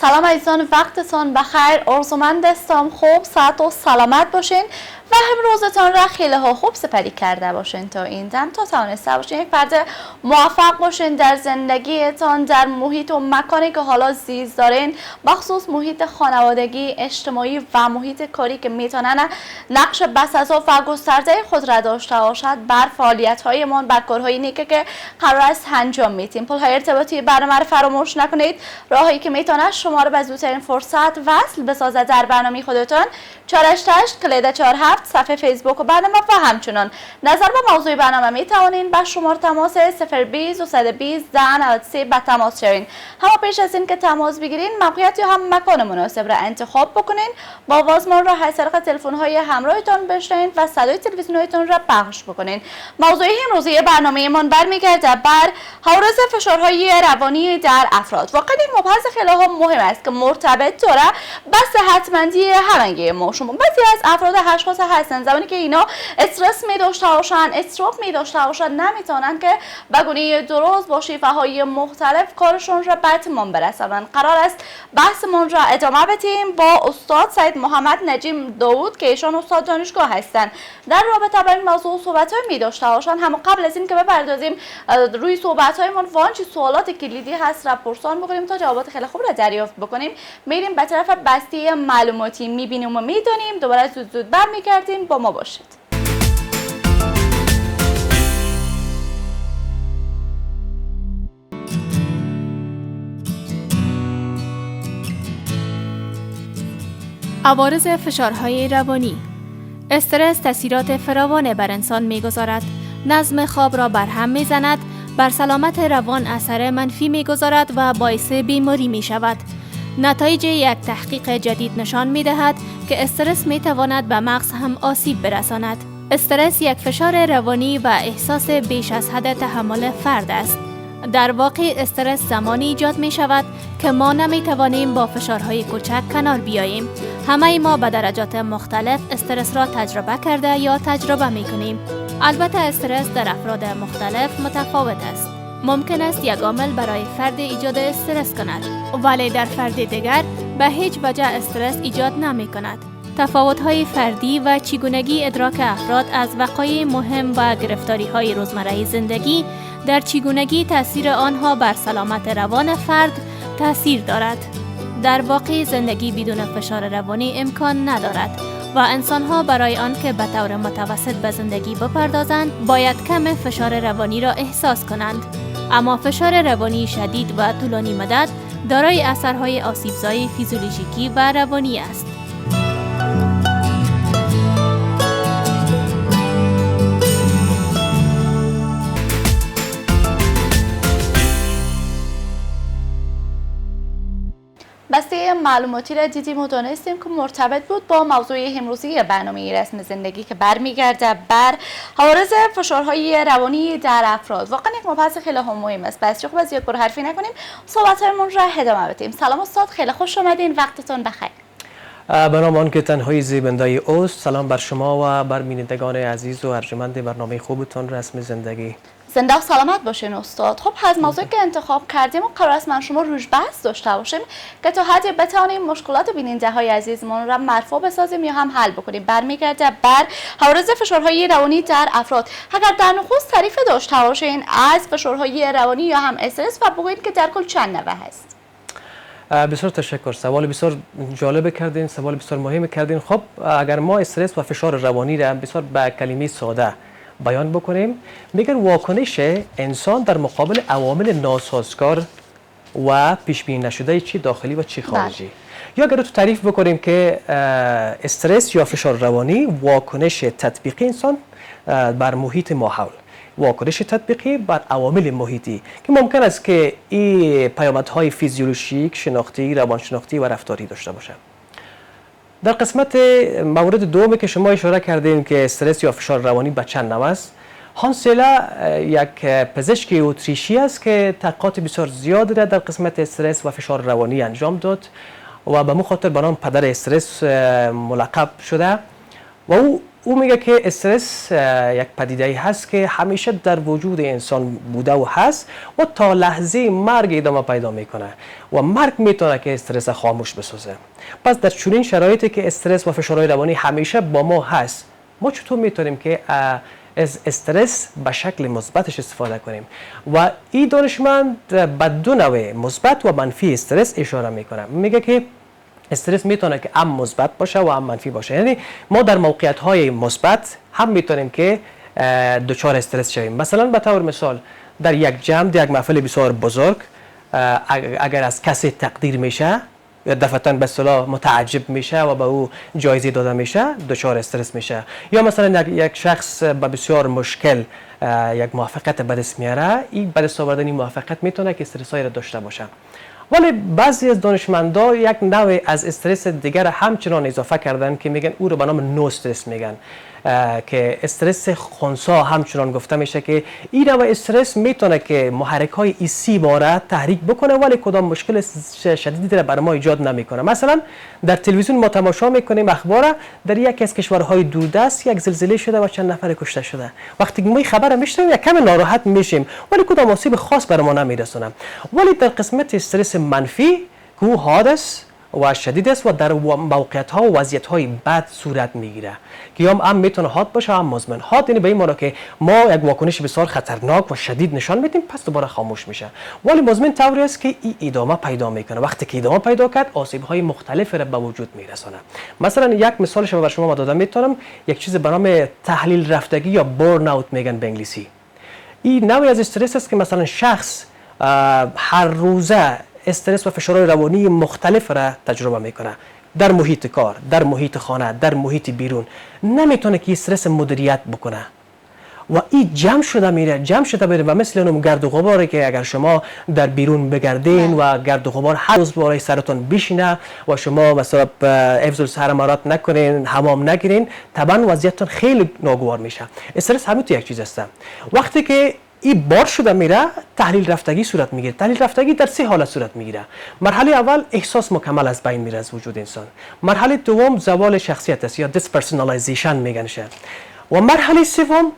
سلام عزیزان، وقتتان بخیر. آرزومند هستم خوب، صحت و سلامت باشین و هم روزتان را خیلی خوب سپری کرده باشین تا این دم، تا توانسته باشین یک فرد موفق باشین در زندگیتان، در محیط و مکانی که حالا زیست دارین، بخصوص محیط خانوادگی، اجتماعی و محیط کاری که میتونن نقش بسزا و گسترده خود را داشته باشد بر فعالیت هایمان، بر کارهای نیکی که قرار است انجام میدیم. پل‌های ارتباطی برنامه را فراموش نکنید. راهی که میتونه شما را به زودترین فرصت وصل بسازد در برنامه خودتان 488 کلید 47 صفحه فیسبوک و برنامه و همچنان نظر به موضوع برنامه می توانین با شماره تماس 020 220 1093 به تماس شوین. اما پیش از این که تماس بگیرین، موقعیت یا هم مکان مناسب را انتخاب بکنین، با آوازمان را از طریق تلفن های همراهتان بشنوین و صدای تلویزیونتون را پخش بکنین. موضوع امروزی برنامه من برمیگرده بر عوارض فشارهای روانی در افراد. واقعا این مبحث خیلی مهم است که مرتبط داره با صحتمندی همگی ما. شما بعضی از افراد اشخاص هستن زمانی که اینا استرس می داشته باشن، استروک می داشته باشن، نمیتونن که به گونه درست با شیوه‌های مختلف کارشون را به اتمام برسونن. قرار است بحثمون را ادامه بدیم با استاد سید محمد نجیم داوود که ایشان استاد دانشگاه هستند. در رابطه با این موضوع صحبت‌های می داشته باشن. اما قبل از این که بپردازیم روی صحبت‌هایمون وانچ سوالات کلیدی هست را پرسان بکنیم تا جوابات خیلی خوب را دریافت بکنیم. میریم به طرف بسته معلوماتی، میبینیم و میدونیم. دوباره زود برمیگردیم، با ما باشید. عوارض فشارهای روانی. استرس تاثیرات فراوان بر انسان میگذارد. نظم خواب را برهم میزند، بر سلامت روان اثر منفی میگذارد و باعث بیماری میشود. نتایج یک تحقیق جدید نشان می‌دهد که استرس می‌تواند به مغز هم آسیب برساند. استرس یک فشار روانی و احساس بیش از حد تحمل فرد است. در واقع استرس زمانی ایجاد می‌شود که ما نمی‌توانیم با فشارهای کوچک کنار بیاییم. همه ما به درجات مختلف استرس را تجربه کرده یا تجربه می‌کنیم. البته استرس در افراد مختلف متفاوت است. ممکن است یک عامل برای فرد ایجاد استرس کند، ولی در فرد دیگر به هیچ وجه استرس ایجاد نمی کند. تفاوت‌های فردی و چگونگی ادراک افراد از وقایع مهم و گرفتاری‌های روزمره زندگی در چگونگی تأثیر آنها بر سلامت روان فرد تأثیر دارد. در واقع زندگی بدون فشار روانی امکان ندارد و انسان‌ها برای آنکه به طور متوسط به زندگی بپردازند باید کم فشار روانی را احساس کنند. اما فشار روانی شدید و طولانی مدت دارای اثرهای آسیب‌زای فیزیولوژیکی و روانی است. بسته معلوماتی را دیدیم و دانستیم که مرتبط بود با موضوع امروزی برنامه رسم زندگی که برمیگرده بر عوارض فشارهای روانی در افراد. واقعا یک مبحث خیلی مهم است. بس خوب از یک بار حرفی نکنیم، صحبت‌هامون را ادامه بدیم. سلام استاد، خیلی خوش اومدین، وقتتون بخیر. به نام آن که تنهایی زیبنده اوست، سلام بر شما و بر بینندگان عزیز و ارجمند برنامه خوبتون رسم زندگی. زنده و سلامت باشین استاد. خب از موضوعی که انتخاب کردیم و قرار است من شما روش بحث داشته باشیم که تا حدی بتوانیم مشکلات بیننده های عزیزمون را مرفوع بسازیم یا هم حل بکنیم. برمیگرده بر عوارض فشارهای روانی در افراد. اگر در نخست تعریف داشته باشین از فشارهای روانی یا هم استرس و بگویید که در کل چند نوع هست. بسیار تشکر، سوال بسیار جالب کردین، سوال بسیار مهم کردین. خب اگر ما استرس و فشار روانی را بسیار به کلمه ساده بیان بکنیم، میگن واکنش انسان در مقابل عوامل ناسازگار و پیش بینی نشده چی داخلی و چی خارجی. یا اگر تو تعریف بکنیم که استرس یا فشار روانی واکنش تطبیقی انسان بر محیط ماحول، واکنش تطبیقی بر عوامل محیطی که ممکن است که این پیامدهای فیزیولوژیک، شناختی، روانشناختی و رفتاری داشته باشه. در قسمت مورد دومی که شما اشاره کردین که استرس یا فشار روانی به چند نوع است، هانسلا یک پزشک اتریشی است که تحقیقات بسیار زیاد را در قسمت استرس و فشار روانی انجام داد و به مخاطر به نام پدر استرس ملقب شده و او او میگه که استرس یک پدیده‌ای هست که همیشه در وجود انسان بوده و هست و تا لحظه مرگ ادامه پیدا میکنه و مرگ میتونه که استرس خاموش بسازه. پس در چنین شرایطی که استرس و فشارهای روانی همیشه با ما هست، ما چطور میتونیم که از استرس به شکل مثبتش استفاده کنیم؟ و این دانشمند به دو نوع مثبت و منفی استرس اشاره میکنه. میگه که استرس میتونه که هم مثبت باشه و هم منفی باشه. یعنی ما در موقعیت‌های مثبت هم میتونیم که دچار استرس شویم. مثلا به طور مثال در یک جمع، در یک محفل بسیار بزرگ، اگر از کسی تقدیر میشه یا دفعتاً به اصطلاح متعجب میشه و به او جایزه داده میشه، دچار استرس میشه. یا مثلا یک شخص به بسیار مشکل یک موفقیت به دست میاره، این به دست آوردن این موفقیت میتونه که استرسایی را داشته باشه. ولی بعضی از دانشمندا یک نوع از استرس دیگر همچنان اضافه کردن که میگن او رو به نام نو استرس میگن، که استرس خنثی همچنان گفته میشه که این نوع استرس میتونه که محرک‌های حسی ما را تحریک بکنه ولی کدام مشکل شدیدی را برای ما ایجاد نمیکنه. مثلا در تلویزیون ما تماشا میکنیم اخبار در یکی از کشورهای دوردست یک زلزله شده و چند نفر کشته شده. وقتی ما این خبر میشنویم یک کم ناراحت میشیم ولی کدام آسیب خاص برای ما نمیرسونه. ولی در قسمت استرس منفی که او حادث و شدید است و در موقعیت ها و وضعیت های بد صورت میگیره که هم میتونه حاد باشه هم مزمن. حاد یعنی به این معنی که ما یک واکنش بسیار خطرناک و شدید نشان میدیم پس دوباره خاموش میشه. ولی مزمن طوری است که این ادامه پیدا میکنه. وقتی که ادامه پیدا کرد آسیب های مختلف را به وجود میرسونه. مثلا یک مثالش رو بر شما دادم میتونم، یک چیز به نام تحلیل رفتگی یا برن اوت میگن به انگلیسی. این نوعی از استرس است که مثلا شخص هر روزه استرس و فشارهای روانی مختلف را تجربه میکنه، در محیط کار، در محیط خانه، در محیط بیرون. نمیتونه که استرس مدیریت بکنه و این جمع شده میره و مثل اون گرد و غباری که اگر شما در بیرون بگردین و گرد و غبار هر روز بالای سرتون بشینه و شما مثلا حفظ الصحه مرات نکنین، حمام نگیرین، طبعا وضعیتتون خیلی ناگوار میشه. استرس همین تو یک چیز است. وقتی که این بار شده میره، تحلیل رفتگی صورت میگیره. تحلیل رفتگی در سه حالت صورت میگیره. مرحله اول احساس مکمل از بین میره از وجود انسان. مرحله دوم زوال شخصیت است یا دیسپرسونالایزیشن میگنشه. و مرحله سوم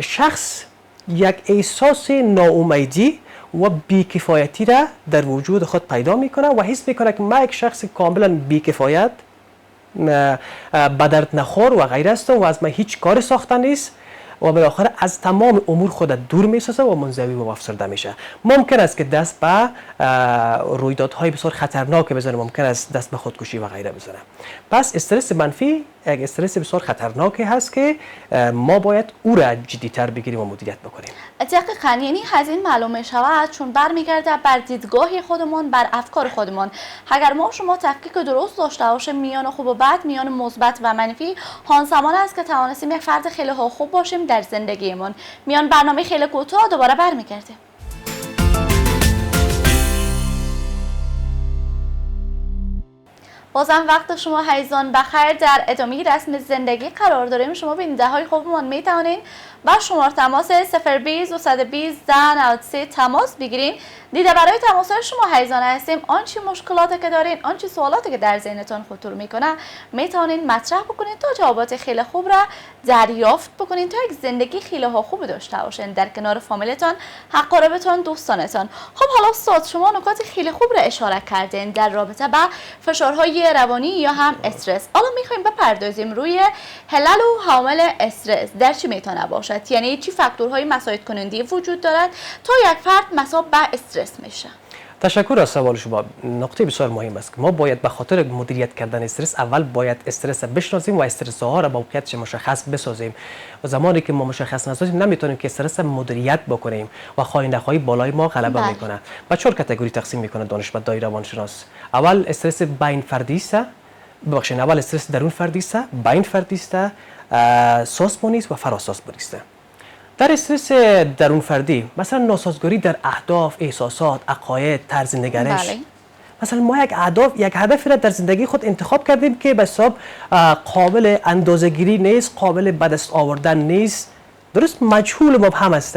شخص یک احساس ناامیدی و بیکفایتی را در وجود خود پیدا میکنه و حس میکنه که ما یک شخص کاملا بیکفایت، به درد نخور و غیره هستم و از من هیچ کار ساخته نیست و بالاخره از تمام امور خود دور میسازه و منزوی و افسرده میشه. ممکن است که دست به رویدادهای بسیار خطرناک بزنه، ممکن است دست به خودکشی و غیره بزنه. پس استرس منفی یک استرس بسیار خطرناکی هست که ما باید او را جدی‌تر بگیریم و مدیریت بکنیم. دقیقاً، یعنی از این معلوم می شود چون برمیگرده بر دیدگاه خودمون، بر افکار خودمون. اگر ما شما تفکیک درست داشته باشیم میان خوب و بد، میان مثبت و منفی، همزمان است که توانستیم یک فرد خیلی خوب باشیم در زندگیمون. میان برنامه خیلی کوتاه دوباره برمیگردیم. بازم وقت شما حیزان بخیر. در ادامه رسم زندگی قرار داریم. شما بیننده های خوبمون می توانید با شماره تماس 020 و 120 93 تماس بگیرین. دیده برای تماس های شما حیزان هستیم. آنچه مشکلاتی که دارین، آنچه سوالاتی که در ذهنتون خطور میکنه می توانید مطرح بکنید تا جوابات خیلی خوب را دریافت بکنید تا یک زندگی خیلی خوب داشته باشین در کنار فامیلتون، اقاربتون، دوستانتون. خب حالا استاد شما نکات خیلی خوب را اشاره کردین در رابطه با فشارهای روانی یا هم استرس. حالا میخوایم بپردازیم روی علل و عوامل استرس در چی میتونه باشد، یعنی چی فاکتورهای مساعد کننده وجود دارد تا یک فرد مصاب به استرس میشه. تشکر از سوال شما. نکته بسیار مهم است که ما باید به خاطر مدیریت کردن استرس اول باید استرس بشناسیم و استرس ها را با موقعیتش مشخص بسازیم. و زمانی که ما مشخص نسازیم نمیتونیم که استرس مدیریت بکنیم و خواهنده‌های بالای ما غلبه میکنه. و 4 کاتگوری تقسیم میکنه دانشمند دای روانشناس. اول استرس بین فردی است، ببخشید اول استرس درون فردی است، بین فردی است، سازمانی است و فراسازمانی است. در استرس درون فردی مثلا ناسازگاری در اهداف، احساسات، عقاید، طرز نگرش. بله. مثلا ما یک هدفی را در زندگی خود انتخاب کردیم که به حساب قابل اندازه‌گیری نیست، قابل به دست آوردن نیست، درست مجهول مبهم است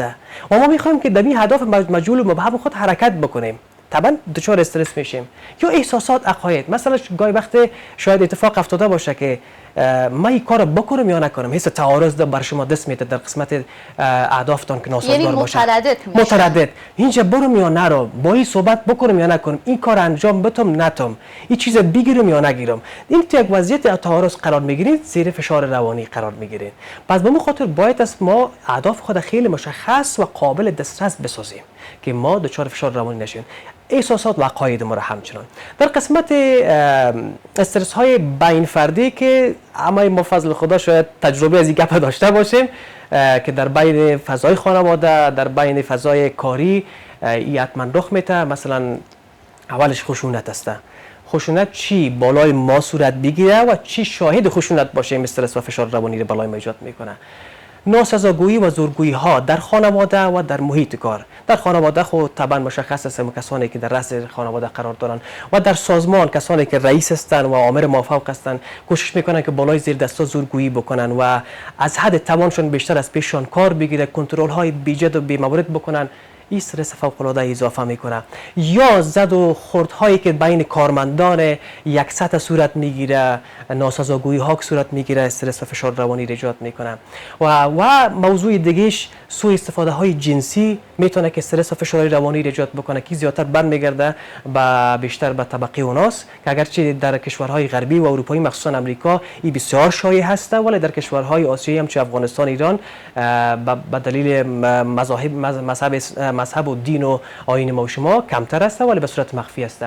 و ما می‌خوایم که در این هدف مجهول مبهم خود حرکت بکنیم. طبعا دچار استرس میشیم. یا احساسات، عقاید. مثلا گاهی وقت شاید اتفاق افتاده باشه که من این کار بکنم یا نکنم، حس تعارض بر شما دست میده در قسمت اهدافتان که ناسازگار باشه. متردد اینجا برم یا نرم، با این صحبت بکنم یا نکنم، این کار انجام بتم نتم، این چیز بگیرم یا نگیرم. این تو یک وضعیت تعارض قرار میگیرید، زیر فشار روانی قرار میگیرید. پس به خاطر باید است ما اهداف خود خیلی مشخص و قابل دسترس بسازیم که ما دچار فشار روانی نشیم. احساسات و عقاید ما را همچنان در قسمت استرس های بین فردی که اما ما فضل خدا شاید تجربه از این گپ داشته باشیم که در بین فضای خانواده، در بین فضای کاری این حتما رخ میده. مثلا اولش خشونت است. خشونت چی بالای ما صورت بگیره و چی شاهد خشونت باشه، استرس و فشار روانی رو بالای ما ایجاد میکنه. ناسزاگویی و زورگویی ها در خانواده و در محیط کار. در خانواده خود طبعا مشخص است کسانی که در رأس خانواده قرار دارند و در سازمان کسانی که رئیس هستند و آمر مافوق هستند کوشش میکنن که بالای زیر دستا زورگویی بکنن و از حد توانشون بیشتر از پیششان کار بگیره، کنترل های بیجد و بی‌مورد بکنن. این استرس فوق‌العاده اضافه میکنه. یا زد و خوردهایی که بین کارمندان یک سطح صورت میگیره، ناسازگویی ها که صورت میگیره، استرس و فشار روانی ایجاد میکنه. و موضوع دیگهش سوء استفاده های جنسی میتونه که استرس و فشار روانی ایجاد بکنه که زیادتر برمیگرده بیشتر به طبقه اوناست که اگرچه در کشورهای غربی و اروپایی مخصوصا امریکا این بسیار شایع هست، ولی در کشورهای آسیایی همچون افغانستان، ایران به دلیل مذهب و دین و آیین ما و شما کمتر است ولی به صورت مخفی است.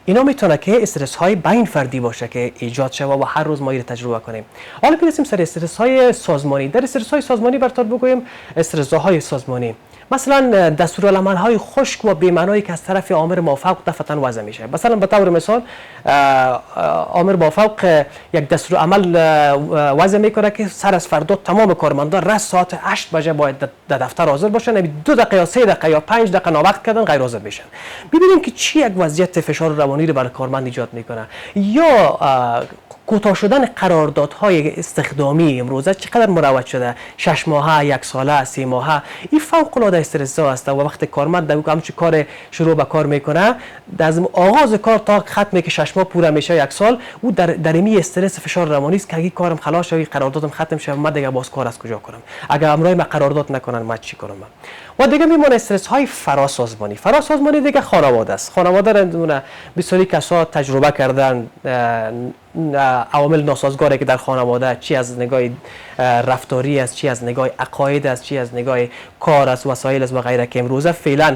اینا میتونه که استرس های بین فردی باشه که ایجاد شوه و هر روز ما این تجربه کنیم. حالا برسیم سر استرس های سازمانی. در استرس های سازمانی برطور بگوییم استرس های سازمانی مثلا دستورالعمل‌های خشک و بی‌معنایی که از طرف آمر مافوق دفعتاً وضع میشه. مثلا به طور مثال آمر مافوق یک دستورالعمل وضع میکنه که سر از فردا تمام کارمندان رس ساعت 8 بجه باید در دفتر حاضر باشن، 2 دقیقه یا 3 دقیقه یا 5 دقیقه ناوقت کردن غیر حاضر بشن. ببینیم که چی یک وضعیت فشار روانی رو برای کارمند ایجاد میکنه. یا کوتاه شدن قراردادهای استخدامی امروزه چقدر مروج شده، 6 ماهه، 1 ساله، 3 ماهه. این فوق العاده استرس است و وقتی کارمند همچین کار شروع به کار میکنه، از آغاز کار تا ختمی که 6 ماه پوره میشه، 1 سال، او در می استرس فشار روانی است که اگه کارم خلاص شه، قراردادم ختم شه، من دیگه باز کار از کجا کنم؟ اگه امرای من قرارداد نکنن من چی کنم؟ و دیگه میمونه استرس های فراسازمانی. فراسازمانی دیگه خانواده است. خانواده را بسیاری کسا تجربه کردن عوامل ناسازگاری که در خانواده، چی از نگاه رفتاری است، چی از نگاه عقاید است، چی از نگاه کار است، وسایل است و غیره که امروزه فعلا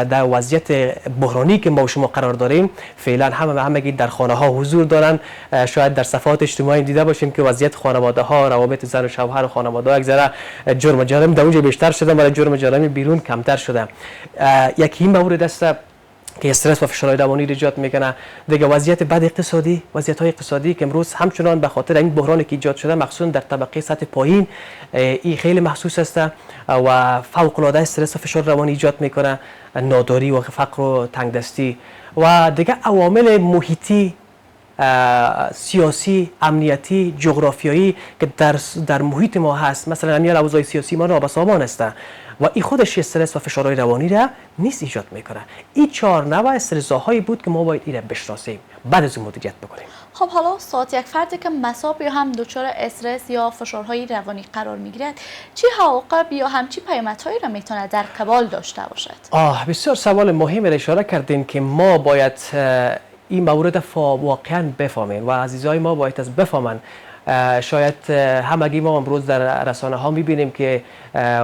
در وضعیت بحرانی که ما و شما قرار داریم فعلا همگی در خانه ها حضور دارن. شاید در صفحات اجتماعی دیده باشیم که وضعیت خانواده ها، روابط زن و شوهر و خانواده ها یک ذره جرم و جرائم در اونجا بیشتر شده ولی جرم و جرائم بیرون کمتر شده. یکی این مورد است که استرس و فشار روانی ایجاد میکنه. دیگه وضعیت بد اقتصادی، وضعیت های اقتصادی که امروز همچنان به خاطر این بحرانی که ایجاد شده مخصوصا در طبقه سطح پایین این خیلی محسوس است و فوق العاده استرس و فشار روانی ایجاد میکنه. ناداری و فقر و تنگدستی و دیگه عوامل محیطی، سیاسی، امنیتی، جغرافیایی که در محیط ما هست. مثلا همین اوضاع سیاسی ما نابسامان است و این خودش استرس و فشارهای روانی را نیست ایجاد میکنه. این 4 نوع استرس هایی بود که ما باید این را بشناسیم بعد از اون مدیریت بکنیم. خب حالا استاد، یک فردی که مصاب یا هم دچار استرس یا فشارهای روانی قرار میگیرد چی عواقب یا هم چی پیامدهایی را میتونه در قبال داشته باشد؟ بسیار سوال مهمی را اشاره کردین که ما باید این مورد واقعا بفهمیم و عزیزای ما باید از بفهمن. شاید همگی ما امروز در رسانه ها میبینیم که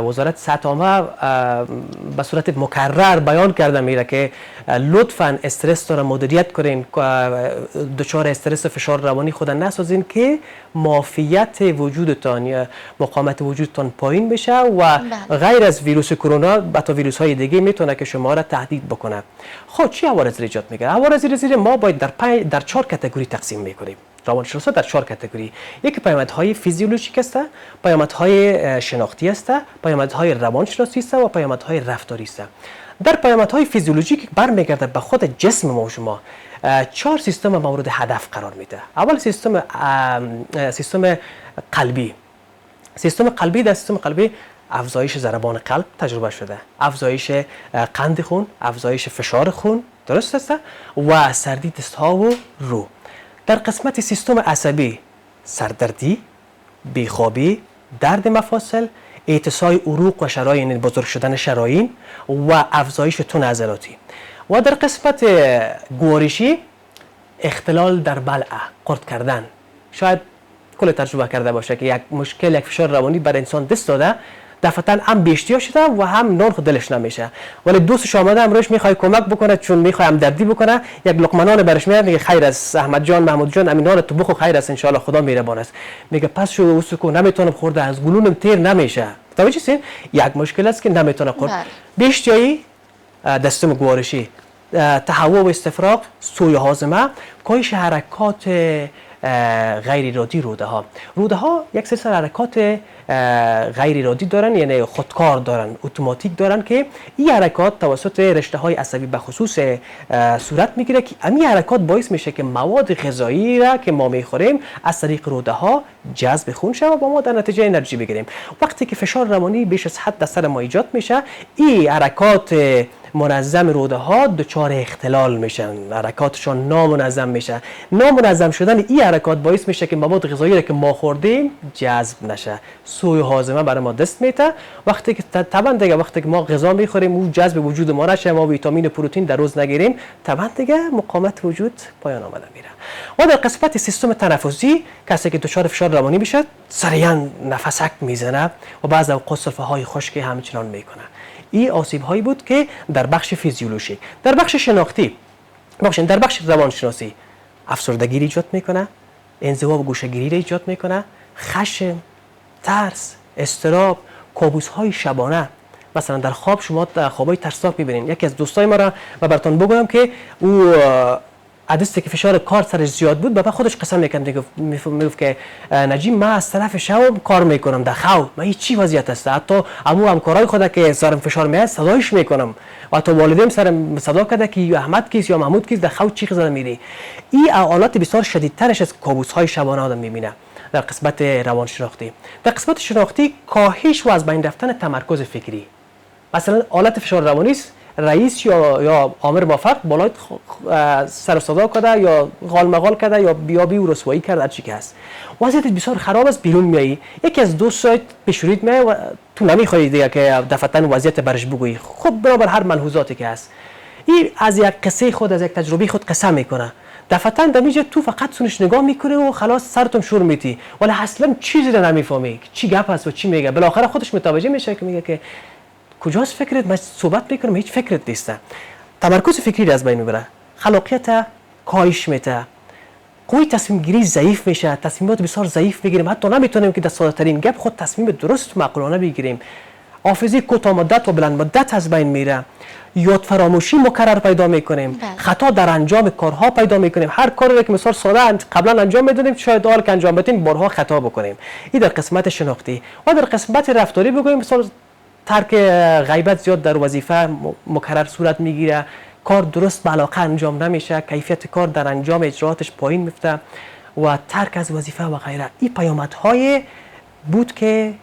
وزارت صحت عامه به صورت مکرر بیان کرده میره که لطفاً استرس را مدیریت کنین، دچار استرس و فشار روانی خود نسازین که معافیت وجودتان یا مقاومت وجودتان پایین بشه و غیر از ویروس کرونا حتی ویروس های دیگه میتونه که شما را تهدید بکنه. خب چی عوارض ایجاد میکنه؟ عوارض زیر ما باید در 4 کاتگوری تقسیم میکنیم. روانشناسا در 4 کاتگوری. یک پیامدهای فیزیولوژیک است، پیامدهای شناختی است، پیامدهای روانشناسی است و پیامدهای رفتاری است. در پیامدهای فیزیولوژیک برمیگرده به خود جسم ما و شما. 4 سیستم مورد هدف قرار میده. اول سیستم قلبی. سیستم قلبی در سیستم قلبی افزایش ضربان قلب تجربه شده، افزایش قند خون، افزایش فشار خون، درست است و سردی دست ها و رو. در قسمت سیستم عصبی سردردی، بیخوابی، درد مفاصل، اتساع عروق و شرايين، یعنی بزرگ شدن شرايين و افزایش تون عضلاتی. و در قسمت گوارشی اختلال در بلع، قرط کردن. شاید کل تجربه کرده باشه که یک مشکل، یک فشار روانی بر انسان دست داده، دفعتاً هم بیشتیا شده و هم نان خود دلش نمیشه، ولی دوستش آمده امروز میخواد کمک بکنه، چون میخواد همدردی بکنه، یک لقمه نان برش میاره، میگه خیر است احمد جان، محمود جان، امین نان تو بخو، خیر است ان شاء الله، خدا مهربان است. میگه پس شو وسکو نمیتونم خورده، از گلونم تیر نمیشه. توجه هستین؟ یک مشکل است که نمیتونه خورد. بیشتیایی، دستم گوارشی، تهوع و استفراغ، سوء هاضمه، کاهش حرکات غیر ارادی روده ها یک سری حرکات غیر ارادی دارن، یعنی خودکار دارن، اتوماتیک دارن که این حرکات توسط رشته های عصبی به خصوص صورت میگیره که این حرکات باعث میشه که مواد غذایی را که ما میخوریم از طریق روده ها جذب خون شه و با ما در نتیجه انرژی بگیریم. وقتی که فشار روانی بیش از حد در سر ما ایجاد میشه، این حرکات منظم روده ها دچار اختلال میشن، حرکاتشان نامنظم میشه. نامنظم شدن این حرکات باعث میشه که مواد غذایی را که ما خوردیم جذب نشه، سوء هاضمه برای ما دست میده. وقتی که طبعا دیگه وقتی که ما غذا میخوریم او جذب وجود ما نشه، ما ویتامین و پروتئین در روز نگیریم، طبعا دیگه مقاومت وجود پایان آمده میره. و در قسمت سیستم تنفسی، کسی که دچار فشار روانی میشه سریعا نفسک میزنه و بعض اوقات سرفه های خشکی همچنان میکنه. این آسیب هایی بود که در بخش فیزیولوژیک. در بخش شناختی، در بخش روانشناسی افسردگی ایجاد میکنه، انزوا و گوشه‌گیری ایجاد میکنه، خشم، ترس، اضطراب، کابوس های شبانه. مثلا در خواب شما خوابای ترسناک میبینین. یکی از دوستای ما را و براتون بگویم که او عدسته که فشار کار سرش زیاد بود، بابا خودش قسم میکنه، میگفت که نجیم من از طرف شب کار میکنم در خواب، من چی وضعیت است، حتی همکارای خود که سرم فشار میاد صدایش میکنم، و حتی والدیم سرم صدا کرده که احمد کیست یا محمود کیست، در خواب چی زده میری. این حالات بسیار شدیدترش از کابوس های شبانه آدم میبینه. در قسمت روانشناختی، در قسمت شناختی کاهش و از بین رفتن تمرکز فکری. مثلا حالت فشار روانی است، رئیس یا آمر موفق بالای سر و صدا کرده یا غال مغال کرده یا بیابی و رسوایی کرده، هر چی که هست، وضعیت بسیار خراب است. بیرون میایی، یکی از دو سایت پیشورید میای و تو نمیخوای دیگه که دفعتاً وضعیت برش بگویی. خب برابر هر ملحوظاتی که هست، این از یک قصه خود، از یک تجربه خود قسم میکنه. دفعتاً دمیجه تو فقط سونش نگاه میکنه و خلاص سرتون شور میتی، ولی اصلا چیزی رو نمیفهمی چی گپ است و چی میگه. بالاخره خودش متوجه میشه که میگه که کجاست فکرت، من صحبت میکنم هیچ فکرت نیست. تمرکز فکری از بین میبره، خلاقیت کاهش میده، قوی تصمیم گیری ضعیف میشه، تصمیمات بسیار ضعیف میگیریم، حتی نمیتونیم که در ساده ترین گپ خود تصمیم درست و معقولانه بگیریم. حافظه کوتاه مدت و بلند مدت از بین میره، یاد فراموشی مکرر پیدا میکنیم، خطا در انجام کارها پیدا میکنیم. هر کاری که مثلا ساده قبلا انجام میدادیم شاید حال که انجام بدیم بارها خطا بکنیم. این در قسمت شناختی. و در قسمت رفتاری بگویم، مثلا ترک غیبت زیاد در وظیفه مکرر صورت میگیره، کار درست به علاقه انجام نمیشه، کیفیت کار در انجام اجراتش پایین میفته و ترک از وظیفه و غیره. این پیامدهای بود که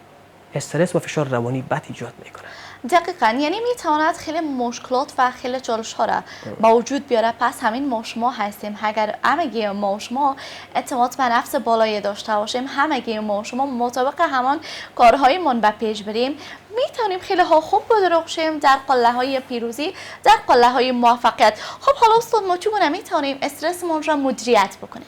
استرس و فشار روانی بد ایجاد میکنه. دقیقاً، یعنی میتواند خیلی مشکلات و خیلی چالش ها را با وجود بیاره. پس همین ما شما هستیم، اگر همگی ما شما اعتماد به نفس بالایی داشته باشیم، همگی ما شما مطابق همان کارهای من به پیش بریم، میتونیم خیلی ها خوب بدرخشیم در قله های پیروزی، در قله های موفقیت. خب حالا استاد ما چگونه میتونیم استرسمون را مدیریت بکنیم؟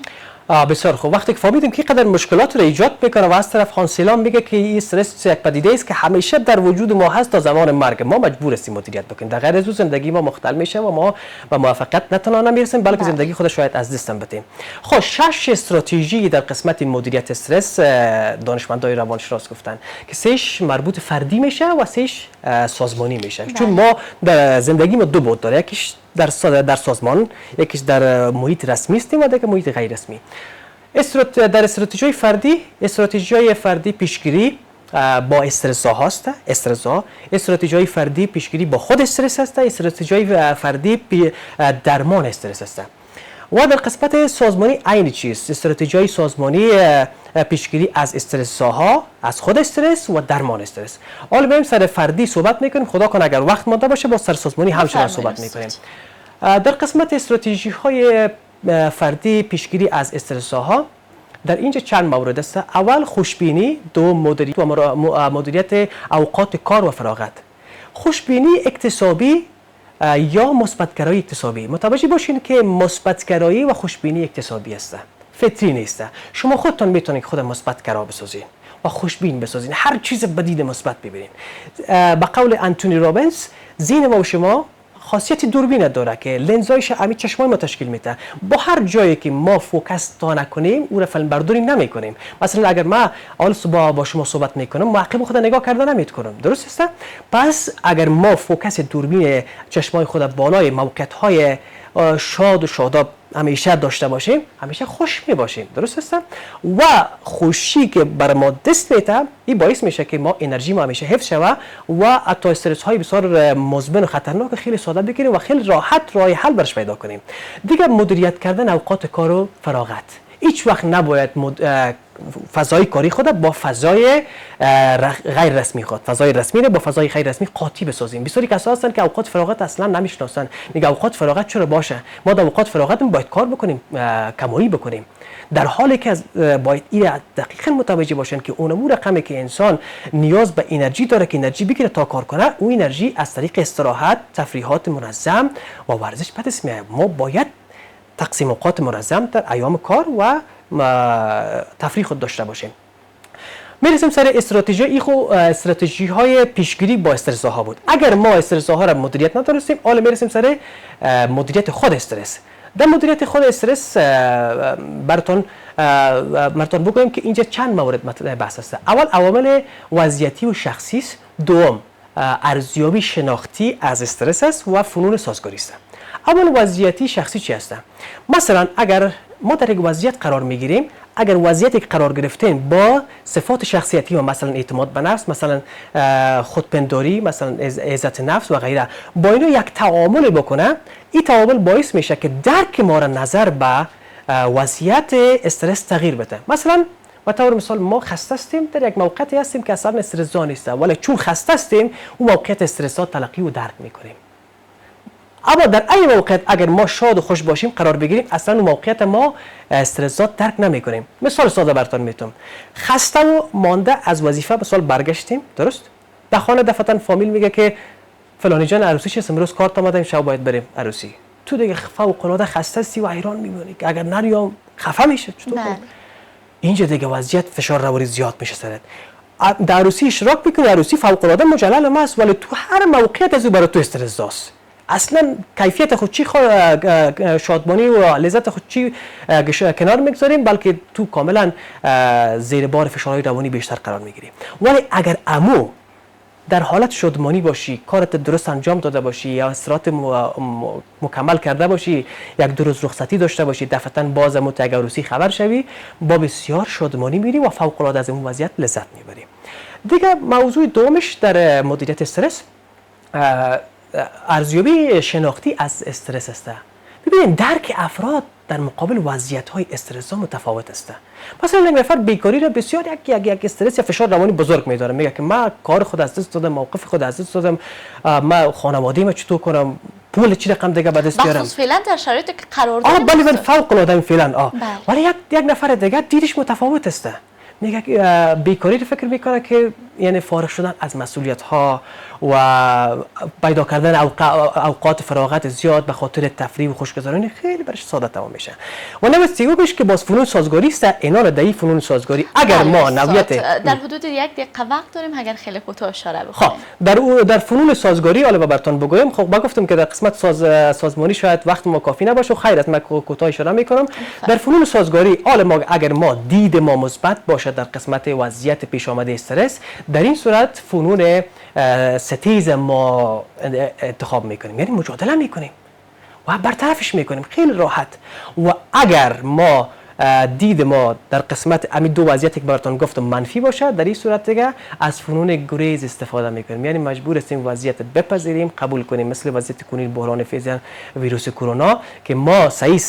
بسیار خوب. وقتی که فهمیدیم که قدر مشکلات رو ایجاد میکنه و از طرف خانسیلان میگه که این استرس یک پدیده است که همیشه در وجود ما هست تا زمان مرگ، ما مجبور هستیم مدیریت بکنیم. در غیر از زندگی ما مختل میشه و ما به موفقیت نه تنها نمیرسیم بلکه زندگی خود شاید از دست بدیم. خب 6 استراتژی در قسمت مدیریت استرس دانشمندای روانشناس گفتن که 3 مربوط فردی میشه و 3 سازمانی میشه. چون ما در زندگی ما دو بود داره، یکیش در سازمان، یکیش در محیط رسمی هستیم و دیگه محیط غیر رسمی. در استراتژی فردی پیشگیری با استرس ها هست، استراتژی فردی پیشگیری با خود استرس هست، استراتژی فردی درمان استرس هست. و در قسمت سازمانی عین چیز، استراتژی سازمانی پیشگیری از استرس ها، از خود استرس و درمان استرس. حالا بریم سر فردی صحبت میکنیم، خدا کنه اگر وقت مانده باشه با سر سازمانی همچنان صحبت میکنیم. در قسمت استراتژی های فردی پیشگیری از استرس ها، در اینجا چند مورد است. اول خوشبینی، دو مدیریت و مدیریت اوقات کار و فراغت. خوشبینی اکتسابی یا مثبت‌گرایی اکتسابی. متوجه باشین که مثبت‌گرایی و خوشبینی اکتسابی است، فطری نیست. شما خودتون میتونید خود مثبت‌گرا بسازین و خوشبین بسازین، هر چیز بدید مثبت ببینین. به قول انتونی رابینز، ذهن ما و شما خاصیت دوربین داره که لنزایش همین چشمای ما تشکیل میده. با هر جایی که ما فوکس تا نکنیم او را فیلم برداری نمیکنیم. مثلا اگر ما اول صبح با شما صحبت میکنم معقب خود نگاه کرده نمیکنم، درست است؟ پس اگر ما فوکس دوربین چشمای خود بالای موقعیت های شاد و شاداب همیشه داشته باشیم، همیشه خوش می باشیم، درست است؟ و خوشی که بر ما دست میده این باعث میشه که ما انرژی ما همیشه حفظ شود و حتی استرس های بسیار مزمن و خطرناک خیلی ساده بگیریم و خیلی راحت راه حل برش پیدا کنیم. دیگه مدیریت کردن اوقات کار و فراغت. هیچ وقت نباید فضای کاری خود با فضای غیر رسمی خود، فضای رسمی رو با فضای غیر رسمی قاطی بسازیم. بسیاری کسا هستن که اوقات فراغت اصلا نمیشناسن. میگه اوقات فراغت چرا باشه؟ ما در اوقات فراغت باید کار بکنیم، کمایی بکنیم. در حالی که باید این دقیقاً متوجه باشن که اون رقمی که انسان نیاز به انرژی داره که انرژی بگیره تا کار کنه، اون انرژی از طریق استراحت، تفریحات منظم و ورزش به دست میاد. ما باید تقسیم اوقات منظم در ایام کار و تفریح خود داشته باشیم. میرسیم سر استراتژی های پیشگیری با استرس ها بود. اگر ما استرس ها را مدیریت نداریم، حالا میرسیم سر مدیریت خود استرس. در مدیریت خود استرس براتون بگویم که اینجا چند مورد بحث است. اول عوامل وضعیتی و شخصی است. دوم ارزیابی شناختی از استرس است و فنون سازگاری است. عوامل وضعیتی شخصی چی هستند؟ مثلا اگر ما در یک وضعیت قرار میگیریم، اگر وضعیتی که قرار گرفتیم با صفات شخصیتی و مثلا اعتماد به نفس، مثلا خودپنداری، مثلا عزت نفس و غیره، با اینا یک تعامل بکنه، این تعامل باعث میشه که درک ما را نظر به وضعیت استرس تغییر بده. مثلا به طور مثال ما خسته هستیم، در یک موقعیتی هستیم که اصلا استرس زا نیست، ولی چون خسته هستیم اون موقعیت استرس ها تلقی و درک میکنیم. اما در این موقعیت اگر ما شاد و خوش باشیم قرار بگیریم، اصلا اون موقعیت ما استرسات درک نمی کنیم. مثال ساده براتون میتونم. خسته و مانده از وظیفه مثال برگشتیم، درست؟ در خانه دفعتا فامیل میگه که فلانی جان عروسیش است، امروز کارت اومدیم شب باید بریم عروسی. تو دیگه فوق العاده خسته هستی و حیران میمونی که اگر نریام خفه میشه. چطور؟ اینجا دیگه وضعیت فشار روانی زیاد میشه سرت. در عروسی اشتراک میکنی، عروسی فوق العاده مجلل است، ولی تو هر موقعیت از برای تو استرس داست. اصلا کیفیت خود چی شادمانی و لذت خود چی کنار میگذاریم، بلکه تو کاملا زیر بار فشارهای روانی بیشتر قرار میگیریم. ولی اگر امو در حالت شادمانی باشی، کارت درست انجام داده باشی یا استراحت مکمل کرده باشی، یک دو روز رخصتی داشته باشی، دفعتاً باز امو اگر عروسی خبر شوی، با بسیار شادمانی میری و فوق العاده از اون وضعیت لذت میبری. دیگه موضوع دومش در مدیریت استرس ارزیابی شناختی از استرس است. ببینید درک افراد در مقابل وضعیت‌های استرس متفاوت است. مثلا یک نفر بیکاری را بسیار یک استرس یا فشار روانی بزرگ می‌داره، میگه که من کار خود از دست دادم، موقف خود از دست دادم، من خانواده‌ام چطور کنم، پول چی رقم دیگه به دست بیارم. بخصوص فعلا در شرایطی که قرار داریم. بله فوق العاده فعلا. ولی یک نفر دیگه دیدش متفاوت است. میگه بیکاری رو فکر میکنه که یعنی فارغ شدن از مسئولیت ها و پیدا کردن اوقات فراغت زیاد به خاطر تفریح و خوشگذرانی خیلی برش ساده تمام میشه. و نوع سیومش که باز فنون سازگاری است. اینا در فنون سازگاری اگر ما نوعیت در حدود 1 دقیقه وقت داریم، اگر خیلی کوتاه اشاره بکنیم. خب در فنون سازگاری حالا براتون بگویم. خب ما گفتم که در قسمت سازمانی شاید وقت ما کافی نباشه، خیر است من کوتاه اشاره میکنم. در فنون سازگاری حالا اگر ما دید ما مثبت باشه در قسمت وضعیت پیش آمده استرس، در این صورت فنون ستیز ما انتخاب میکنیم، یعنی مجادله میکنیم و برطرفش میکنیم خیلی راحت. و اگر ما دید ما در قسمت همین دو وضعیتی که براتون گفتم منفی باشه، در این صورت دیگه از فنون گریز استفاده میکنیم، یعنی مجبور هستیم وضعیت بپذیریم، قبول کنیم، مثل وضعیت کنون بحران فیزیک ویروس کرونا که ما صحیح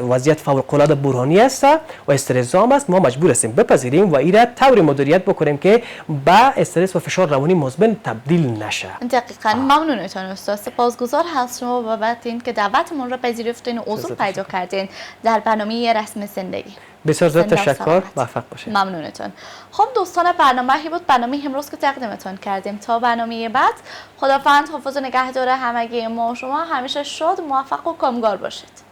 وضعیت فوق العاده بحرانی است و استرس زام است، ما مجبور هستیم بپذیریم و این را طوری مدیریت بکنیم که با استرس و فشار روانی مزمن تبدیل نشه. دقیقاً. ممنونتون استاد، سپاسگزار هستم بابت اینکه دعوتمون را پذیرفتین و حضور پیدا کردین در برنامه رسم زندگی. زندگی. بسیار زیاد زنده و تشکر، سلامت. موفق باشید. ممنونتون. خب دوستان برنامه بود برنامه امروز که تقدیمتون کردیم. تا برنامه بعد خداوند حافظ و نگهدار همگی ما و شما. همیشه شاد، موفق و کامگار باشید.